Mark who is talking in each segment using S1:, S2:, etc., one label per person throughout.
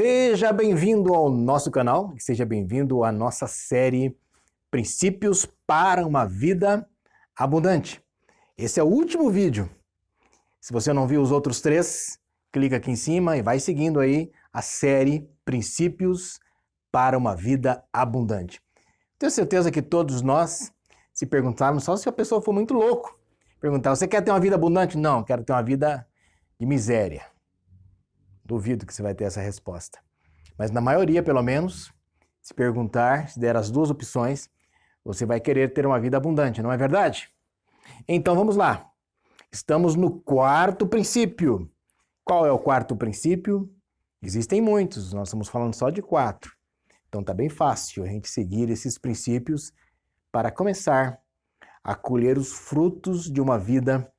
S1: Seja bem-vindo ao nosso canal, seja bem-vindo à nossa série Princípios para uma Vida Abundante. Esse é o último vídeo. Se você não viu os outros 3, clica aqui em cima e vai seguindo aí a série Princípios para uma Vida Abundante. Tenho certeza que todos nós se perguntarmos, só se a pessoa for muito louco, perguntar, você quer ter uma vida abundante? Não, quero ter uma vida de miséria. Duvido que você vai ter essa resposta. Mas na maioria, pelo menos, se perguntar, se der as duas opções, você vai querer ter uma vida abundante, não é verdade? Então vamos lá. Estamos no quarto princípio. Qual é o quarto princípio? Existem muitos, nós estamos falando só de 4. Então tá bem fácil a gente seguir esses princípios para começar a colher os frutos de uma vida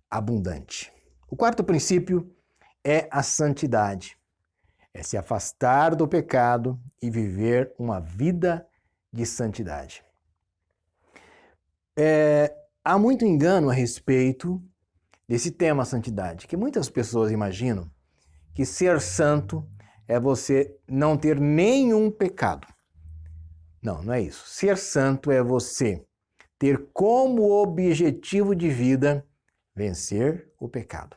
S1: abundante. O quarto princípio é a santidade. É se afastar do pecado e viver uma vida de santidade. Há muito engano a respeito desse tema santidade, que muitas pessoas imaginam que ser santo é você não ter nenhum pecado. Não, não é isso. Ser santo é você ter como objetivo de vida vencer o pecado.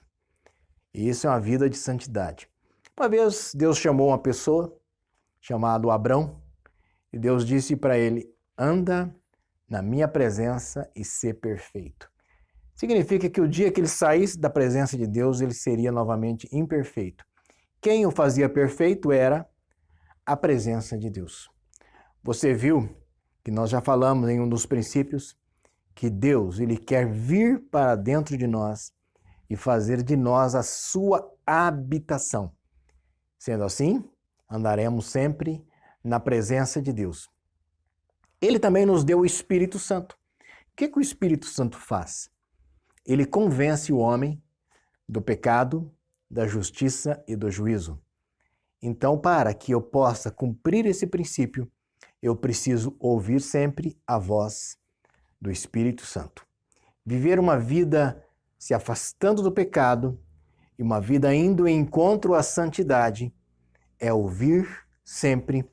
S1: E isso é uma vida de santidade. Uma vez Deus chamou uma pessoa chamada Abrão e Deus disse para ele, anda na minha presença e ser perfeito. Significa que o dia que ele saísse da presença de Deus, ele seria novamente imperfeito. Quem o fazia perfeito era a presença de Deus. Você viu que nós já falamos em um dos princípios que Deus, ele quer vir para dentro de nós e fazer de nós a sua habitação. Sendo assim, andaremos sempre na presença de Deus. Ele também nos deu o Espírito Santo. O que o Espírito Santo faz? Ele convence o homem do pecado, da justiça e do juízo. Então, para que eu possa cumprir esse princípio, eu preciso ouvir sempre a voz do Espírito Santo. Viver uma vida se afastando do pecado e uma vida indo em encontro à santidade é ouvir sempre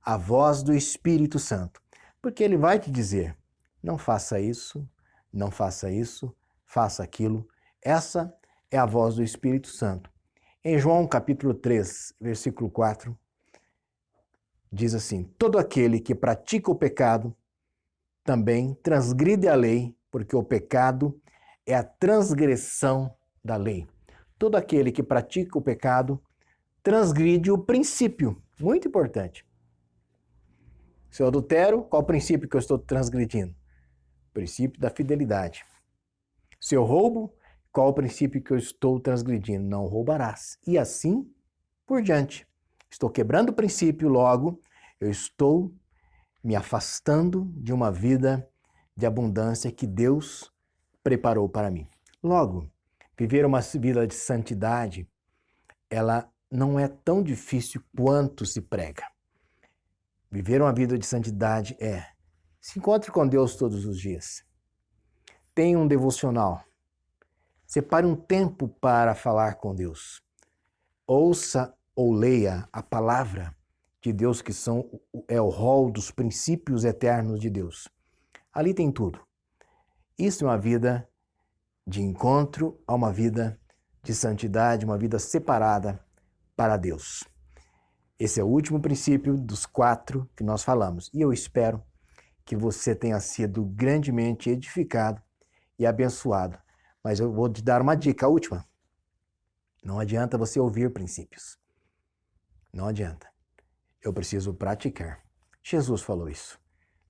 S1: a voz do Espírito Santo. Porque ele vai te dizer, não faça isso, não faça isso, faça aquilo. Essa é a voz do Espírito Santo. Em João capítulo 3, versículo 4, diz assim, todo aquele que pratica o pecado também transgride a lei, porque o pecado é a transgressão da lei. Todo aquele que pratica o pecado transgride o princípio, muito importante. Se eu adultero, qual o princípio que eu estou transgredindo? O princípio da fidelidade. Se eu roubo, qual o princípio que eu estou transgredindo? Não roubarás. E assim por diante. Estou quebrando o princípio, logo eu estou me afastando de uma vida de abundância que Deus preparou para mim. Logo, viver uma vida de santidade, ela não é tão difícil quanto se prega. Viver uma vida de santidade se encontre com Deus todos os dias. Tenha um devocional. Separe um tempo para falar com Deus. Ouça ou leia a palavra de Deus, que é o rol dos princípios eternos de Deus. Ali tem tudo. Isso é uma vida de encontro a uma vida de santidade, uma vida separada para Deus. Esse é o último princípio dos 4 que nós falamos. E eu espero que você tenha sido grandemente edificado e abençoado. Mas eu vou te dar uma dica, a última. Não adianta você ouvir princípios. Não adianta. Eu preciso praticar. Jesus falou isso.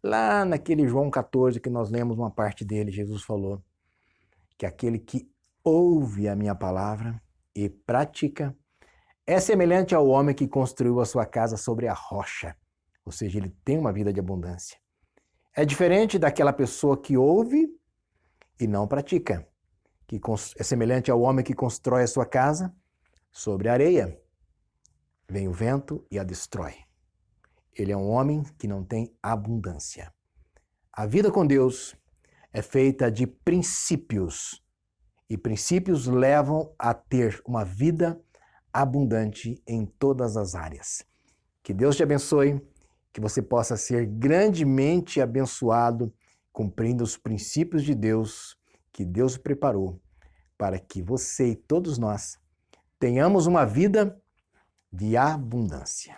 S1: Lá naquele João 14 que nós lemos uma parte dele, Jesus falou que aquele que ouve a minha palavra e pratica é semelhante ao homem que construiu a sua casa sobre a rocha. Ou seja, ele tem uma vida de abundância. É diferente daquela pessoa que ouve e não pratica. Que é semelhante ao homem que constrói a sua casa sobre a areia. Vem o vento e a destrói. Ele é um homem que não tem abundância. A vida com Deus é feita de princípios. E princípios levam a ter uma vida abundante em todas as áreas. Que Deus te abençoe, que você possa ser grandemente abençoado, cumprindo os princípios de Deus que Deus preparou para que você e todos nós tenhamos uma vida de abundância.